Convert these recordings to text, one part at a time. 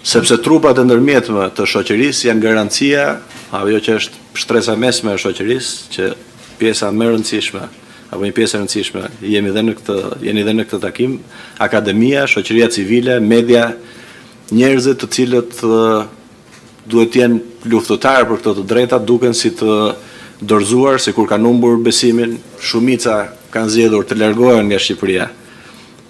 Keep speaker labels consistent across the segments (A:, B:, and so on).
A: sepse trupat e ndërmjetme të shoqërisë janë garancia, ajo që është shtresa mesme e shoqërisë, që pjesa më e rëndësishme apo një pjesë e rëndësishme jeni dhe në këtë takim, akademia, shoqëria civile, media, njerëzit të cilët duhet të jenë luftëtarë për këto të drejta, duken si të dorëzuar, si kur kanë humbur besimin, shumica kanë zgjedhur të largohen nga Shqipëria.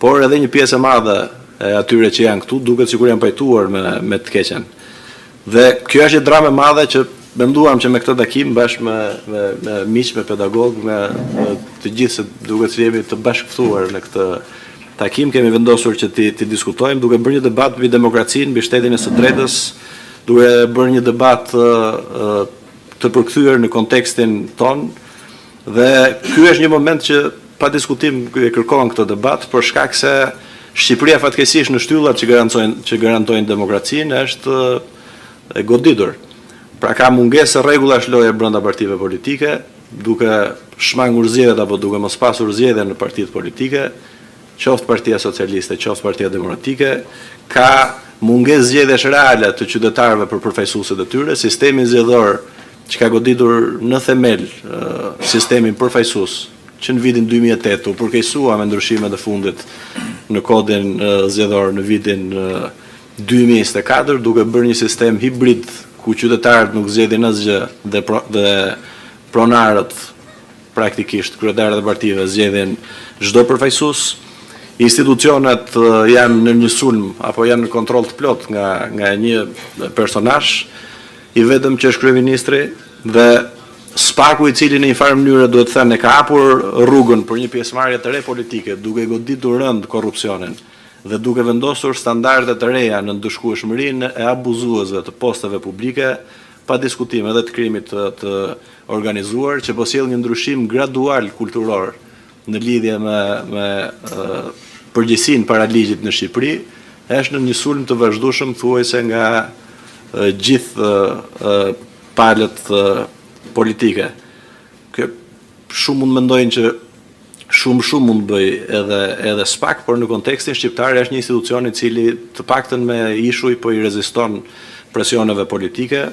A: Por edhe një pjesë e madhe e atyre që janë këtu duket sikur janë pajtuar me të keqen. Dhe kjo është një dramë e madhe që menduam që me këtë takim bashkë me miq, me pedagog, me të gjithë se duket se jemi të bashkëftuar në këtë takim, kemi vendosur që ti diskutojmë, duke bërë një debat mbi demokracinë, mbi shtetin e së drejtës, duke bërë një debat të përkthyer në kontekstin ton, dhe ky është një moment që pa diskutim e kërkon këtë debat, për shkak se Shqipëria fatkeqësisht në shtyllat që garantojnë demokracinë është e goditur. Pra ka mungesë rregullash loje brenda partive politike, duke shmangur zgjedhjet apo duke mos pasur zgjedhje në partitë politike, qoftë Partia Socialiste, qoftë Partia Demokratike, ka mungesë zgjedhjesh reale të qytetarëve për përfaqësuesit e tyre, sistemi zgjedhor që ka goditur në themel sistemin përfaqësues që në vitin 2008 u përkeqësua me ndryshimet e fundit në kodin zgjedhor në vitin 2024, duke bërë një sistem hibrid ku qytetarët nuk zgjedhin asgjë dhe pronarët praktikisht kryetarët e partive zgjedhin çdo përfaqësues. Institucionet janë në një sulm apo janë në kontroll të plot nga një personazh i vetëm që është kryeministri, dhe spaku i cili në një farë mënyrë duhet të thënë ka hapur rrugën për një pjesëmarrje të re politike, duke goditur rënd korrupsionin dhe duke vendosur standarde të reja në ndëshkueshmërinë e abuzuesve të posteve publike, pa diskutim edhe të krimit të organizuar, që po sjell një ndryshim gradual kulturor në lidhje me përgjegjësinë para ligjit në Shqipëri, është në një sulm të vazhdueshëm thuajse nga gjithë palët politike. Kjo shumë mund mendojnë që shumë mund bëj edhe SPAK, por në kontekstin shqiptar është një institucion i cili të paktën me ishuj po i reziston presioneve politike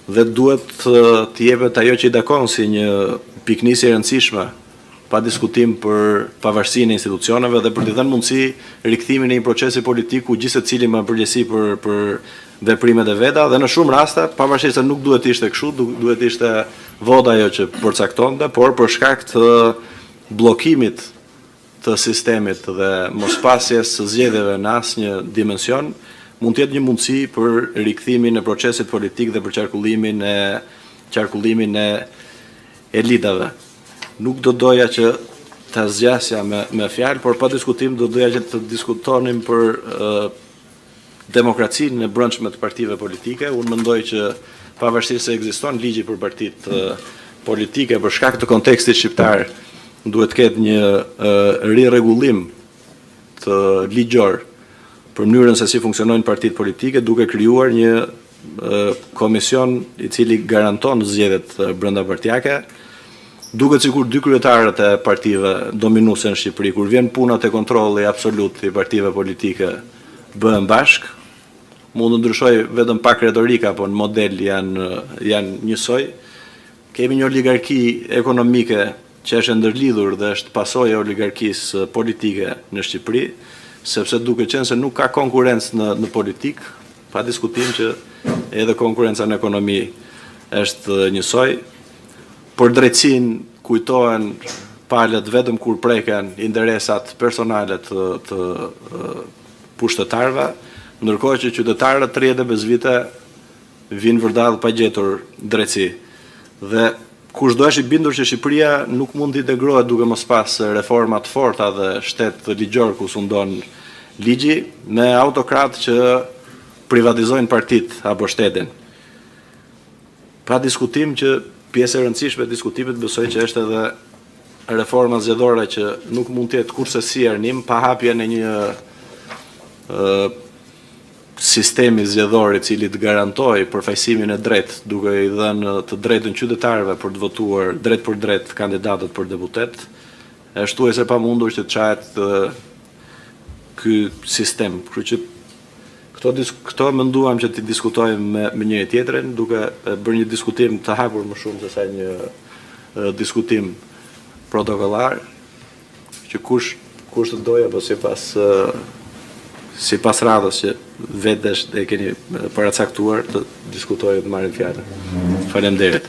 A: dhe duhet të jepet ajo që i dakon si një piknisje e rëndësishme pa diskutim për pavarësinë e institucioneve dhe për t'i dhënë mundësi rikthimin e një procesi politik ku gjithë secili më përgjegjësi për veprimet e veta, dhe në shumë raste, pavarësisht se nuk duhet ishte kështu, duhet ishte vota ajo që përcaktonte, por për shkak të bllokimit të sistemit dhe mospasjes së zgjedhjeve në asnjë dimension, mund të jetë një mundësi për rikthimin e procesit politik dhe për qarkullimin e elitave. Nuk do doja që ta zgjasja me fjalë, por pa diskutim do doja që të diskutonim për demokracinë e brendshme të partive politike. Unë mendoj që pavarësisht se ekziston ligji për partitë politike, për shkak të kontekstit shqiptar, duhet të ketë një rirregullim të ligjor për mënyrën se si funksionojnë partitë politike, duke krijuar një komision i cili garanton zgjedhjet brenda partijake. Duket sikur dy kryetarët e partive dominuese në Shqipëri, kur vjen puna te kontrolli absolut i partive politike, bëhen bashk. Mund të ndryshoj vetëm pak retorika, po në model janë njësoj. Kemi një oligarki ekonomike që është ndërlidhur dhe është pasojë e oligarkisë politike në Shqipëri, sepse duke qenë se nuk ka konkurrencë në politik, pa diskutim që edhe konkurenca në ekonomi është njësoj. Për drejtësinë kujtohen palët vetëm kur preken interesat personale të pushtetarëve, ndërkohë që qytetarët 35 vite vinë vërdall pa gjetur drejtësi. Dhe kushdo është i bindur që Shqipëria nuk mund të integrohet duke mos pas reforma të forta dhe shtet ligjor ku sundon ligji, me autokratë që privatizojnë partitë apo shtetin. Pa diskutim që pjesë e rëndësishme e diskutimit besoj që është edhe reforma zgjedhore që nuk mund të jetë kurse si arnim pa hapjen e një sistemi zgjedhor i cili të garantojë përfaqësimin e drejtë, duke i dhënë të drejtën qytetarëve për të votuar drejt për drejt kandidatët për deputet, është thuajse e pamundur që të çahet ky sistem. Kështu që Këto menduam që të diskutojmë me njëri tjetrin, duke bërë një diskutim të hapur më shumë se sa një diskutim protokollar, që kush të dojë apo sipas radhës që vetesh e keni paracaktuar të diskutojë të marrin fjalën. Faleminderit.